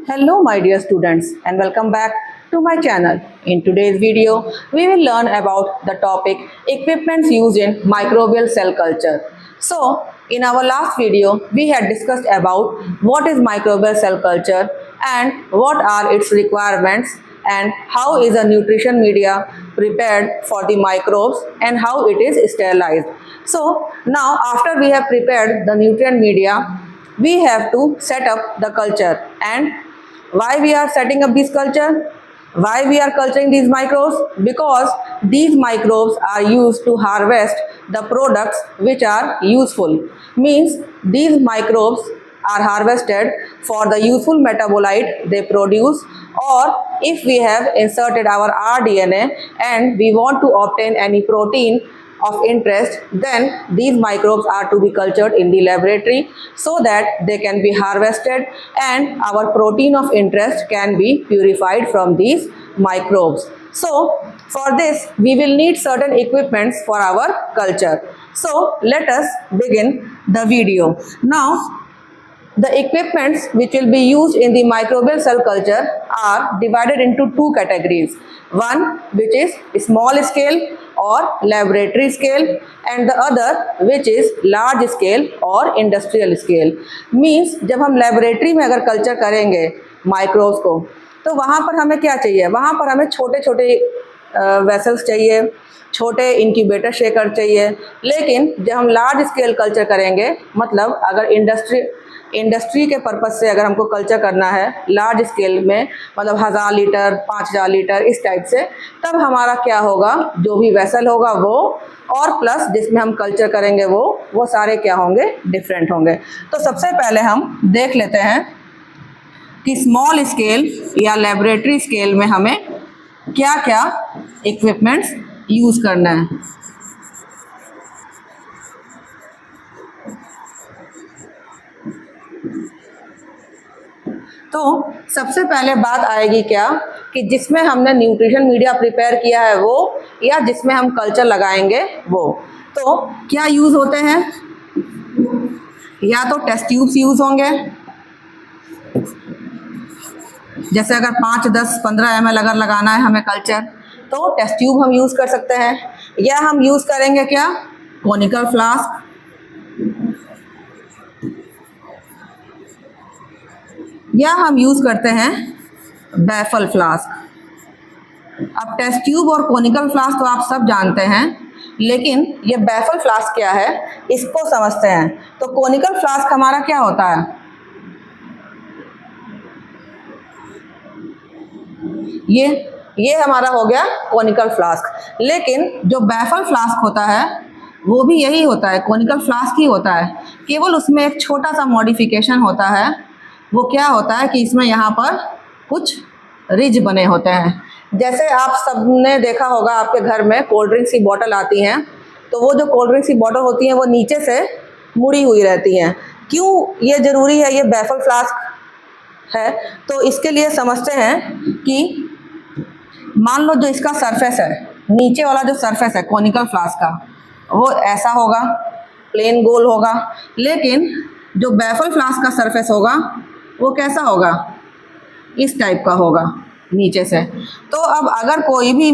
Hello my dear students and welcome back to my channel. In today's video, we will learn about the topic equipments used in microbial cell culture. So, in our last video, we had discussed about what is microbial cell culture and what are its requirements and how is a nutrition media prepared for the microbes and how it is sterilized. So, now after we have prepared the nutrient media, we have to set up the culture. And why we are setting up this culture? Why we are culturing these microbes? Because these microbes are used to harvest the products which are useful. Means these microbes are harvested for the useful metabolite they produce, or if we have inserted our rDNA and we want to obtain any protein of interest, then these microbes are to be cultured in the laboratory so that they can be harvested and our protein of interest can be purified from these microbes. So for this we will need certain equipments for our culture. So let us begin the video. Now the equipments which will be used in the microbial cell culture are divided into two categories. One which is small scale or laboratory scale and the other which is large scale or industrial scale. Means जब हम laboratory में अगर culture करेंगे microbes को तो वहाँ पर हमें क्या चाहिए? वहाँ पर हमें छोटे छोटे वेसल्स चाहिए, छोटे इंक्यूबेटर शेकर चाहिए. लेकिन जब हम लार्ज स्केल कल्चर करेंगे, मतलब अगर इंडस्ट्री के पर्पज से अगर हमको कल्चर करना है लार्ज स्केल में, मतलब 1000 लीटर 5000 लीटर इस टाइप से, तब हमारा क्या होगा, जो भी वेसल होगा वो और प्लस जिसमें हम कल्चर करेंगे वो सारे क्या होंगे, डिफरेंट होंगे. तो सबसे पहले हम देख लेते हैं कि स्मॉल स्केल या लेबोरेटरी स्केल में हमें क्या क्या इक्विपमेंट्स यूज़ करना है. तो सबसे पहले बात आएगी क्या कि जिसमें हमने न्यूट्रिशन मीडिया प्रिपेयर किया है वो, या जिसमें हम कल्चर लगाएंगे वो. तो क्या यूज़ होते हैं? या तो टेस्ट ट्यूब्स यूज़ होंगे, जैसे अगर 5, 10, 15 ml अगर लगाना है हमें कल्चर तो टेस्ट ट्यूब हम यूज़ कर सकते हैं. या हम यूज़ करेंगे क्या, कोनिकल फ्लास्क, या हम यूज़ करते हैं बैफल फ्लास्क. अब टेस्ट ट्यूब और कोनिकल फ्लास्क तो आप सब जानते हैं, लेकिन ये बैफल फ्लास्क क्या है इसको समझते हैं. तो कोनिकल फ्लास्क हमारा क्या होता है? ये हमारा हो गया कोनिकल फ्लास्क. लेकिन जो बैफल फ्लास्क होता है वो भी यही होता है, कोनिकल फ्लास्क ही होता है, केवल उसमें एक छोटा सा मॉडिफिकेशन होता है. वो क्या होता है कि इसमें यहाँ पर कुछ रिज बने होते हैं. जैसे आप सबने देखा होगा आपके घर में कोल्ड ड्रिंक्स की बॉटल आती हैं, तो वो जो कोल्ड ड्रिंक्स की बॉटल होती हैं वो नीचे से मुड़ी हुई रहती हैं. क्यों ये ज़रूरी है, ये बैफल फ्लास्क है? तो इसके लिए समझते हैं कि मान लो जो इसका सरफेस है, नीचे वाला जो सरफेस है कोनिकल फ्लास्क का, वो ऐसा होगा, प्लेन गोल होगा. लेकिन जो बैफल फ्लास्क का सरफेस होगा वो कैसा होगा, इस टाइप का होगा नीचे से. तो अब अगर कोई भी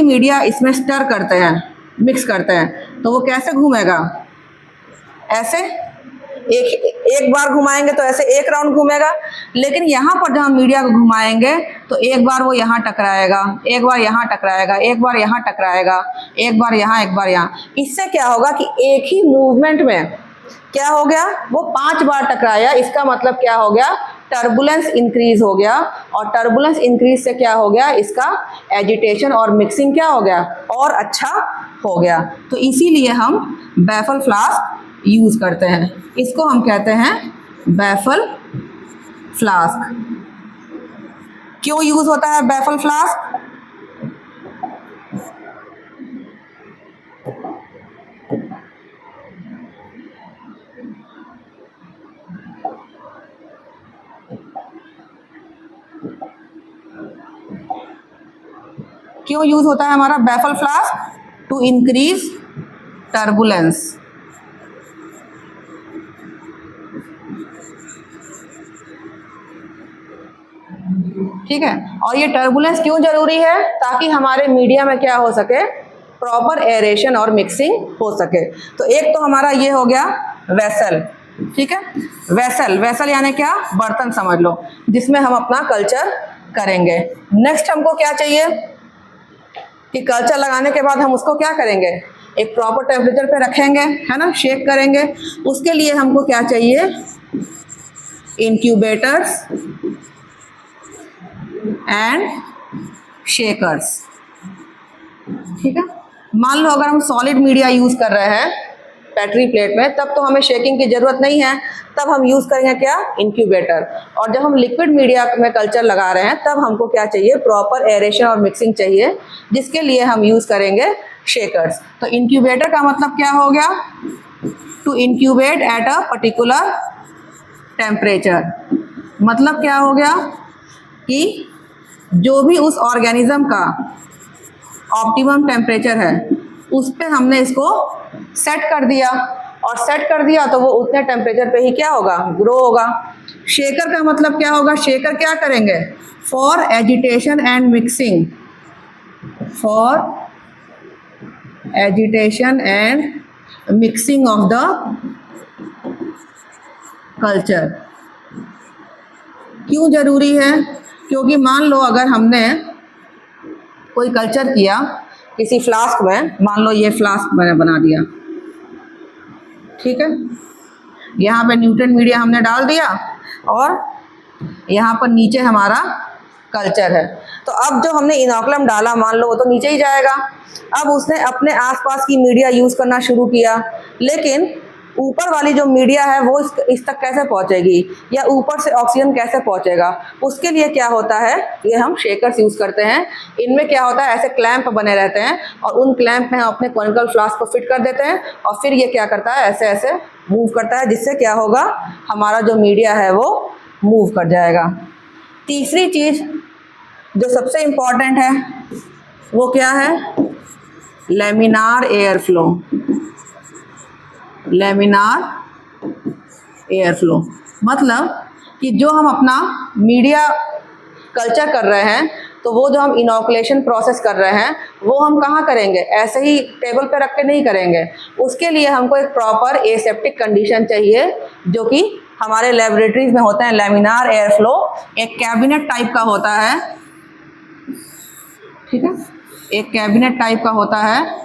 मीडिया इसमें स्टर करते हैं, मिक्स करते हैं, तो वो कैसे घूमेगा? ऐसे एक बार घुमाएंगे तो ऐसे एक राउंड घूमेगा. लेकिन यहाँ पर जब हम मीडिया को घुमाएंगे तो एक बार वो यहाँ टकराएगा, एक बार यहाँ टकराएगा, एक बार यहाँ टकराएगा, एक बार यहाँ, एक बार यहाँ. इससे क्या होगा कि एक ही मूवमेंट में क्या हो गया, वो 5 बार टकराया. इसका मतलब क्या हो गया, टर्बुलेंस इंक्रीज हो गया. और टर्बुलेंस इंक्रीज से क्या हो गया, इसका एजिटेशन और मिक्सिंग क्या हो गया, और अच्छा हो गया. तो इसीलिए हम बैफल फ्लास्क यूज़ करते हैं. इसको हम कहते हैं बैफल फ्लास्क. क्यों यूज़ होता है बैफल फ्लास्क? क्यों यूज़ होता है हमारा baffle flask? To increase turbulence. ठीक है। और ये टर्बुलेंस क्यों जरूरी है? ताकि हमारे मीडिया में क्या हो सके, प्रॉपर एरेशन और मिक्सिंग हो सके। तो एक तो हमारा ये हो गया वेसल, ठीक है। वेसल, वेसल यानी क्या, बर्तन समझ लो, जिसमें हम अपना कल्चर करेंगे। नेक्स्ट हमको क्या चाहिए कि कल्चर लगाने के बाद हम उसको क्या करेंगे, एक प्रॉपर टेम्परेचर पे रखेंगे, है ना, शेक करेंगे। उसके लिए हमको क्या चाहिए, इंक्यूबेटर्स एंड शेकर्स, ठीक है। मान लो अगर हम सॉलिड मीडिया यूज कर रहे हैं बैटरी प्लेट में, तब तो हमें शेकिंग की जरूरत नहीं है, तब हम यूज करेंगे क्या, इंक्यूबेटर। और जब हम लिक्विड मीडिया में कल्चर लगा रहे हैं तब हमको क्या चाहिए, प्रॉपर एरेशन और मिक्सिंग चाहिए, जिसके लिए हम यूज करेंगे शेकर्स। तो इंक्यूबेटर का मतलब क्या हो गया, to incubate at a particular temperature. मतलब क्या हो गया कि जो भी उस ऑर्गेनिज्म का ऑप्टिमम टेम्परेचर है उस पे हमने इसको सेट कर दिया, और सेट कर दिया तो वो उतने टेम्परेचर पे ही क्या होगा, ग्रो होगा। शेकर का मतलब क्या होगा, शेकर क्या करेंगे, for agitation and mixing, for agitation and mixing of the culture. क्यों जरूरी है, क्योंकि मान लो अगर हमने कोई कल्चर किया किसी फ्लास्क में, मान लो ये फ्लास्क मैंने बना दिया, ठीक है, यहाँ पे न्यूट्रन मीडिया हमने डाल दिया और यहाँ पर नीचे हमारा कल्चर है। तो अब जो हमने इनोकुलम डाला, मान लो वो तो नीचे ही जाएगा। अब उसने अपने आसपास की मीडिया यूज करना शुरू किया, लेकिन ऊपर वाली जो मीडिया है वो इस तक कैसे पहुंचेगी, या ऊपर से ऑक्सीजन कैसे पहुंचेगा, उसके लिए क्या होता है, ये हम शेकर्स यूज करते हैं। इनमें क्या होता है, ऐसे क्लैंप बने रहते हैं और उन क्लैंप में हम अपने कॉनिकल फ्लास्क को फिट कर देते हैं और फिर ये क्या करता है, ऐसे ऐसे मूव करता है, जिससे क्या होगा, हमारा जो मीडिया है वो मूव कर जाएगा। तीसरी चीज जो सबसे इंपॉर्टेंट है वो क्या है, laminar air flow. Laminar air flow मतलब कि जो हम अपना मीडिया कल्चर कर रहे हैं, तो वो जो हम इनोकुलेशन प्रोसेस कर रहे हैं वो हम कहाँ करेंगे, ऐसे ही टेबल पे रख के नहीं करेंगे। उसके लिए हमको एक प्रॉपर एसेप्टिक कंडीशन चाहिए, जो कि हमारे लेबोरेटरीज में होते हैं। लैमिनार एयर फ्लो एक कैबिनेट टाइप का होता है, ठीक है, एक कैबिनेट टाइप का होता है,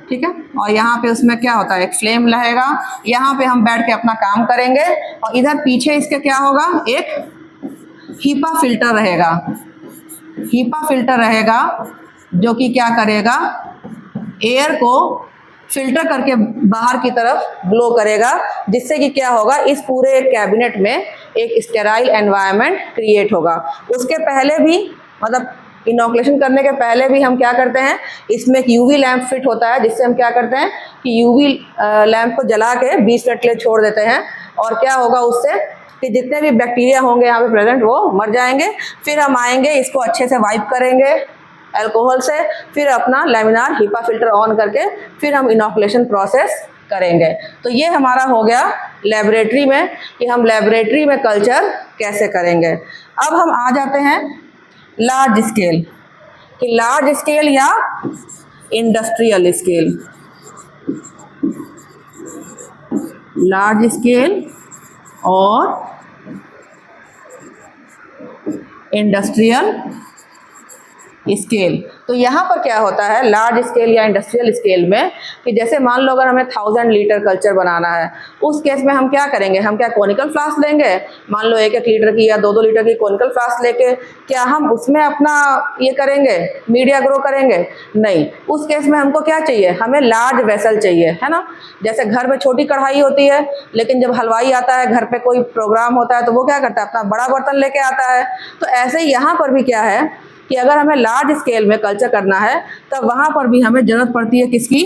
ठीक है। और यहाँ पे उसमें क्या होता है, एक फ्लेम रहेगा, यहाँ पे हम बैठ के अपना काम करेंगे और इधर पीछे इसके क्या होगा, एक हीपा फिल्टर रहेगा। हीपा फिल्टर रहेगा जो कि क्या करेगा, एयर को फिल्टर करके बाहर की तरफ ब्लो करेगा, जिससे कि क्या होगा, इस पूरे कैबिनेट में एक स्टेराइल एनवायरनमेंट क्रिएट होगा। उसके पहले भी, मतलब इनोकुलेशन करने के पहले भी हम क्या करते हैं, इसमें एक यूवी लैंप फिट होता है, जिससे हम क्या करते हैं कि यूवी लैंप को जला के 20 मिनट के लिए छोड़ देते हैं, और क्या होगा उससे कि जितने भी बैक्टीरिया होंगे यहाँ पे प्रेजेंट वो मर जाएंगे। फिर हम आएंगे, इसको अच्छे से वाइप करेंगे अल्कोहल से, फिर अपना लैमिनार हीपा फिल्टर ऑन करके फिर हम इनोकुलेशन प्रोसेस करेंगे। तो ये हमारा हो गया लेबोरेटरी में, कि हम लेबोरेटरी में कल्चर कैसे करेंगे। अब हम आ जाते हैं लार्ज स्केल, कि लार्ज स्केल या इंडस्ट्रियल स्केल। लार्ज स्केल और इंडस्ट्रियल स्केल। तो यहाँ पर क्या होता है लार्ज स्केल या इंडस्ट्रियल स्केल में, कि जैसे मान लो अगर हमें 1000 लीटर कल्चर बनाना है, उस केस में हम क्या करेंगे, हम क्या कॉनिकल फ्लास्क लेंगे, मान लो 1-1 लीटर की या 2-2 लीटर की कॉनिकल फ्लास्क लेके क्या हम उसमें अपना ये करेंगे, मीडिया ग्रो करेंगे? नहीं। उस केस में हमको क्या चाहिए, हमें लार्ज वेसल चाहिए, है ना। जैसे घर में छोटी कढ़ाई होती है, लेकिन जब हलवाई आता है, घर पे कोई प्रोग्राम होता है, तो वो क्या करता है, अपना बड़ा बर्तन लेके आता है। तो ऐसे ही यहाँ पर भी क्या है कि अगर हमें लार्ज स्केल में कल्चर करना है, तब वहां पर भी हमें जरूरत पड़ती है किसकी,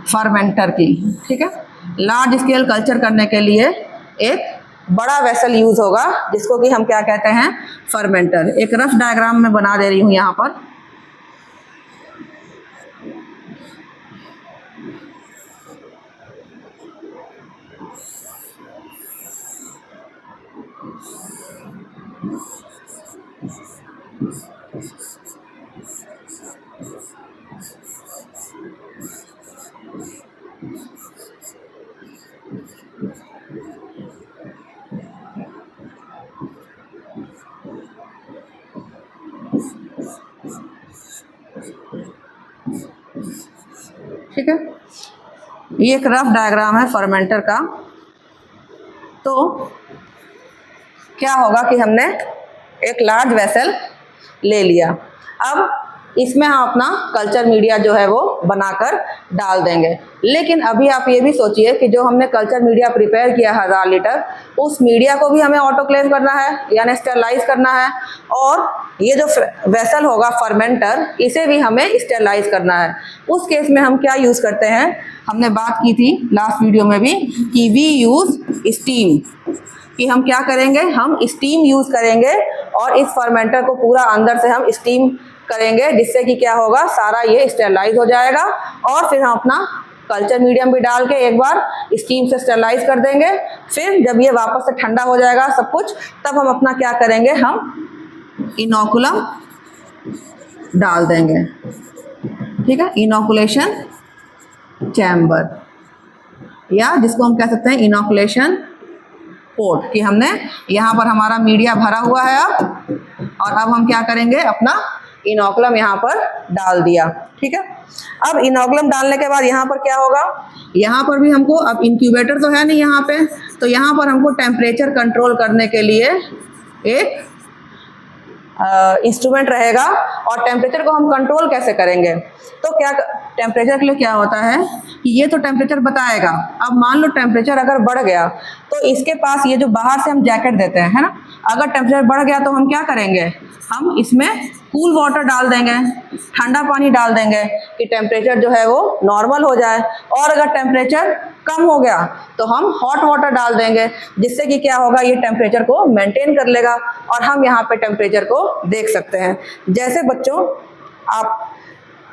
फर्मेंटर की, ठीक है। लार्ज स्केल कल्चर करने के लिए एक बड़ा वेसल यूज होगा, जिसको कि हम क्या कहते हैं, फर्मेंटर। एक रफ डायग्राम में बना दे रही हूं यहाँ पर। ठीक है, ये एक रफ डायग्राम है फर्मेंटर का। तो क्या होगा कि हमने एक लार्ज वेसल ले लिया, अब इसमें हम अपना कल्चर मीडिया जो है वो बनाकर डाल देंगे। लेकिन अभी आप ये भी सोचिए कि जो हमने कल्चर मीडिया प्रिपेयर किया 1000 लीटर, उस मीडिया को भी हमें ऑटोक्लेव करना है यानी स्टेरलाइज करना है, और ये जो वेसल होगा फर्मेंटर, इसे भी हमें स्टेरलाइज करना है। उस केस में हम क्या यूज़ करते हैं, हमने बात की थी लास्ट वीडियो में भी कि वी यूज़ स्टीम, कि हम क्या करेंगे, हम स्टीम यूज़ करेंगे और इस फर्मेंटर को पूरा अंदर से हम स्टीम करेंगे, जिससे कि क्या होगा, सारा ये स्टेरलाइज हो जाएगा। और फिर हम अपना कल्चर मीडियम भी डाल के एक बार स्टीम से स्टेरलाइज कर देंगे। फिर जब ये वापस से ठंडा हो जाएगा सब कुछ, तब हम अपना क्या करेंगे, हम इनोकुलम डाल देंगे। ठीक है, इनोकुलेशन चैम्बर, या जिसको हम कह सकते हैं इनोकुलेशन पोर्ट, कि हमने यहाँ पर हमारा मीडिया भरा हुआ है अब, और अब हम क्या करेंगे, अपना इनोकुलम यहाँ पर डाल दिया। ठीक है, अब इनोकुलम डालने के बाद यहाँ पर क्या होगा, यहाँ पर भी हमको, अब इंक्यूबेटर तो है नहीं यहाँ पे, तो यहाँ पर हमको टेम्परेचर कंट्रोल करने के लिए एक इंस्ट्रूमेंट रहेगा। और टेम्परेचर को हम कंट्रोल कैसे करेंगे, तो क्या टेम्परेचर के लिए क्या होता है कि ये तो टेम्परेचर बताएगा। अब मान लो टेम्परेचर अगर बढ़ गया, तो इसके पास ये जो बाहर से हम जैकेट देते हैं, है ना, अगर टेम्परेचर बढ़ गया तो हम क्या करेंगे, हम इसमें कूल वाटर डाल देंगे, ठंडा पानी डाल देंगे कि टेम्परेचर जो है वो नॉर्मल हो जाए। और अगर टेम्परेचर कम हो गया तो हम हॉट वाटर डाल देंगे, जिससे कि क्या होगा, ये टेम्परेचर को मेंटेन कर लेगा और हम यहाँ पे टेम्परेचर को देख सकते हैं। जैसे बच्चों, आप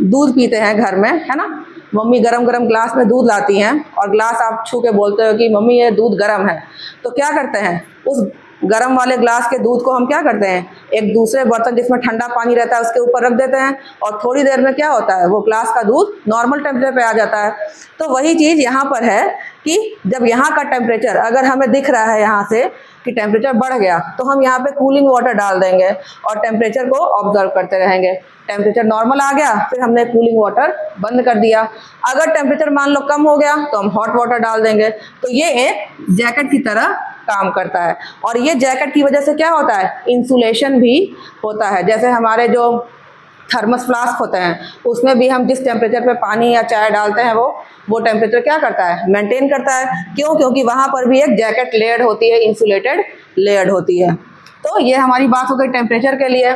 दूध पीते हैं घर में, है ना, मम्मी गरम गरम ग्लास में दूध लाती हैं और ग्लास आप छू के बोलते हो कि मम्मी ये दूध गरम है, तो क्या करते हैं, उस गरम वाले ग्लास के दूध को हम क्या करते हैं, एक दूसरे बर्तन जिसमें ठंडा पानी रहता है उसके ऊपर रख देते हैं, और थोड़ी देर में क्या होता है, वो ग्लास का दूध नॉर्मल टेम्परेचर पे आ जाता है। तो वही चीज़ यहाँ पर है कि जब यहाँ का टेम्परेचर अगर हमें दिख रहा है यहाँ से कि टेम्परेचर बढ़ गया, तो हम यहाँ पे कूलिंग वाटर डाल देंगे और टेम्परेचर को ऑब्जर्व करते रहेंगे। टेम्परेचर नॉर्मल आ गया, फिर हमने कूलिंग वाटर बंद कर दिया। अगर टेम्परेचर मान लो कम हो गया तो हम हॉट वाटर डाल देंगे। तो ये एक जैकेट की तरह काम करता है, और ये जैकेट की वजह से क्या होता है, इंसुलेशन भी होता है। जैसे हमारे जो थर्मस फ्लास्क होते हैं, उसमें भी हम जिस टेम्परेचर पे पानी या चाय डालते हैं वो टेम्परेचर क्या करता है, मेंटेन करता है। क्यों, क्योंकि वहाँ पर भी एक जैकेट लेयर्ड होती है, इंसुलेटेड लेयर्ड होती है। तो ये हमारी बात हो गई टेम्परेचर के लिए।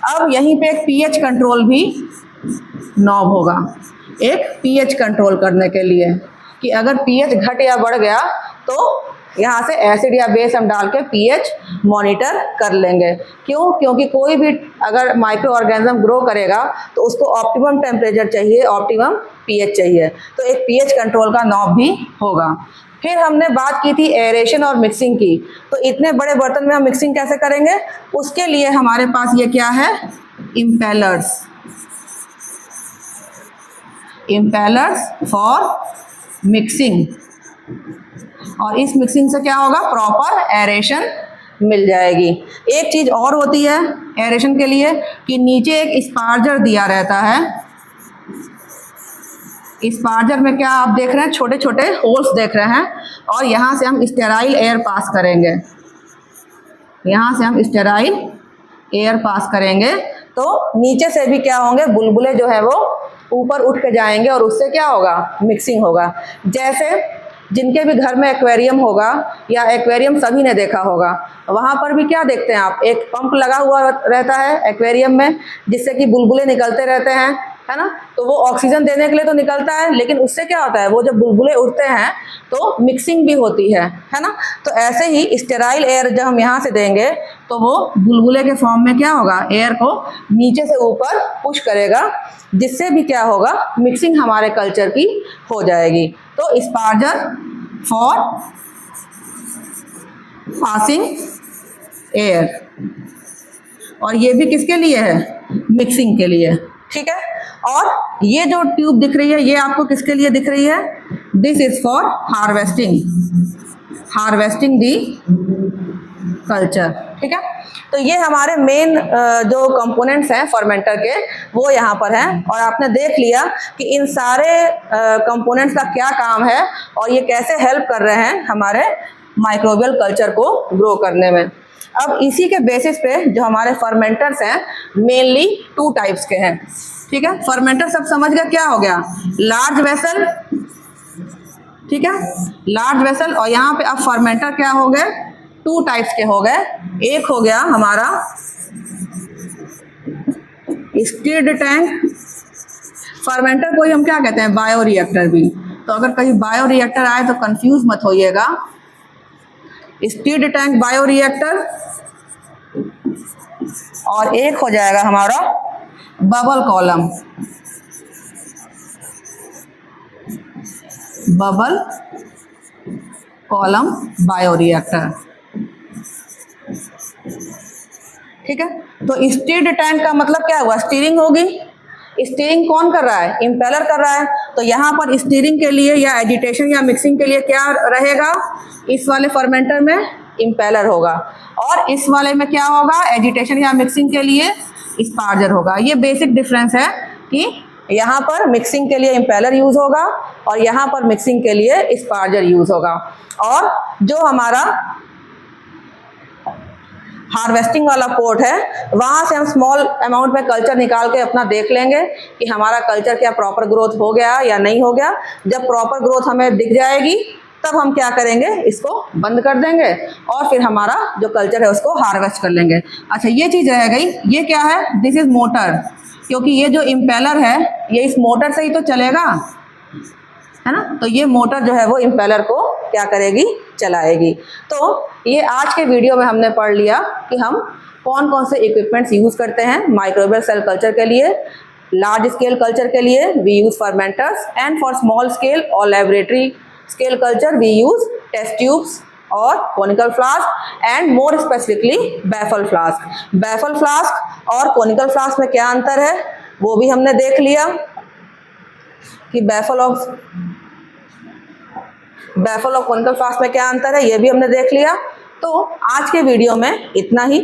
अब यहीं पे एक पीएच कंट्रोल भी नॉब होगा, एक पीएच कंट्रोल करने के लिए, कि अगर पीएच घट या बढ़ गया तो यहाँ से एसिड या बेस हम डाल के पीएच मॉनिटर कर लेंगे। क्यों, क्योंकि कोई भी अगर माइक्रो ऑर्गेनिज्म ग्रो करेगा तो उसको ऑप्टिमम टेम्परेचर चाहिए, ऑप्टिमम पीएच चाहिए, तो एक पीएच कंट्रोल का नॉब भी होगा। फिर हमने बात की थी एरेशन और मिक्सिंग की, तो इतने बड़े बर्तन में हम मिक्सिंग कैसे करेंगे, उसके लिए हमारे पास ये क्या है, इम्पेलर्स, इम्पेलर्स फॉर मिक्सिंग। और इस मिक्सिंग से क्या होगा, प्रॉपर एरेशन मिल जाएगी। एक चीज़ और होती है एरेशन के लिए कि नीचे एक स्पार्जर दिया रहता है। स्पार्जर में क्या आप देख रहे हैं, छोटे छोटे होल्स देख रहे हैं, और यहाँ से हम स्टेराइल एयर पास करेंगे, यहाँ से हम स्टेराइल एयर पास करेंगे, तो नीचे से भी क्या होंगे, बुलबुले जो है वो ऊपर उठ के जाएंगे और उससे क्या होगा, मिक्सिंग होगा। जैसे जिनके भी घर में एक्वेरियम होगा, या एक्वेरियम सभी ने देखा होगा, वहाँ पर भी क्या देखते हैं आप, एक पंप लगा हुआ रहता है एक्वेरियम में, जिससे कि बुलबुले निकलते रहते हैं, है ना। तो वो ऑक्सीजन देने के लिए तो निकलता है, लेकिन उससे क्या होता है, वो जब बुलबुले उठते हैं तो मिक्सिंग भी होती है ना। तो ऐसे ही स्टेराइल एयर जब हम यहाँ से देंगे तो वो बुलबुले के फॉर्म में क्या होगा, एयर को नीचे से ऊपर पुश करेगा, जिससे भी क्या होगा, मिक्सिंग हमारे कल्चर की हो जाएगी। तो स्पार्जर फॉर पासिंग एयर, और ये भी किसके लिए है, मिक्सिंग के लिए। ठीक है, और ये जो ट्यूब दिख रही है ये आपको किसके लिए दिख रही है? This is for harvesting the culture. ठीक है, तो ये हमारे मेन जो कंपोनेंट्स हैं फर्मेंटर के वो यहाँ पर हैं, और आपने देख लिया कि इन सारे कंपोनेंट्स का क्या काम है और ये कैसे हेल्प कर रहे हैं हमारे माइक्रोबियल कल्चर को ग्रो करने में। अब इसी के बेसिस पे जो हमारे फर्मेंटर्स हैं मेनली 2 टाइप्स के हैं। ठीक है, फर्मेंटर सब समझ गए क्या हो गया? लार्ज वेसल, ठीक है, लार्ज वेसल, और यहाँ पे अब फर्मेंटर क्या हो गए? 2 टाइप्स के हो गए। एक हो गया हमारा स्टिर्ड टैंक, फर्मेंटर को ही हम क्या कहते हैं? बायोरिएक्टर भी। तो अगर कहीं बायोरिएक्टर आए तो कंफ्यूज मत होइएगा। स्टिर्ड टैंक बायोरिएक्टर, और एक हो जाएगा हमारा bubble column, bubble column bioreactor. ठीक है, तो स्टिर्ड टैंक का मतलब क्या हुआ? स्टीयरिंग होगी। स्टीयरिंग कौन कर रहा है? इंपेलर कर रहा है। तो यहाँ पर स्टीयरिंग के लिए या एजिटेशन या मिक्सिंग के लिए क्या रहेगा? इस वाले फर्मेंटर में इंपेलर होगा, और इस वाले में क्या होगा? एजिटेशन या मिक्सिंग के लिए स्पार्जर होगा। ये बेसिक डिफरेंस है कि यहाँ पर मिक्सिंग के लिए इंपेलर यूज होगा और यहाँ पर मिक्सिंग के लिए स्पार्जर यूज होगा। और जो हमारा हार्वेस्टिंग वाला पोर्ट है वहाँ से हम स्मॉल अमाउंट में कल्चर निकाल के अपना देख लेंगे कि हमारा कल्चर क्या प्रॉपर ग्रोथ हो गया या नहीं हो गया। जब प्रॉपर ग्रोथ हमें दिख जाएगी तब हम क्या करेंगे? इसको बंद कर देंगे और फिर हमारा जो कल्चर है उसको हार्वेस्ट कर लेंगे। अच्छा, ये चीज़ रह गई। ये क्या है? दिस इज मोटर, क्योंकि ये जो इम्पेलर है ये इस मोटर से ही तो चलेगा, है ना। तो ये मोटर जो है वो इम्पेलर को क्या करेगी? चलाएगी। तो ये आज के वीडियो में हमने पढ़ लिया कि हम कौन कौन से इक्विपमेंट्स यूज़ करते हैं माइक्रोबियल सेल कल्चर के लिए। लार्ज स्केल कल्चर के लिए we use fermenters, and for small scale और laboratory scale culture we use test tubes और conical flask, and more specifically baffle flask. Baffle flask और conical flask में क्या अंतर है वो भी हमने देख लिया कि बैफल और कोनिकल फ्लास्क में क्या अंतर है, ये भी हमने देख लिया। तो आज के वीडियो में इतना ही।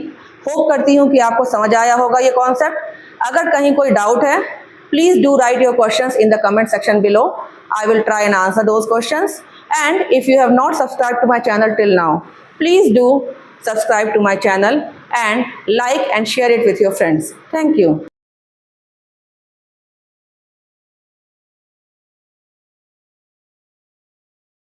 होप करती हूँ कि आपको समझ आया होगा ये कॉन्सेप्ट। अगर कहीं कोई डाउट है please do right your questions in the comment section below. I will try and answer those questions. And if you have not subscribed to my channel till now, please do subscribe to my channel and like and share it with your friends. Thank you.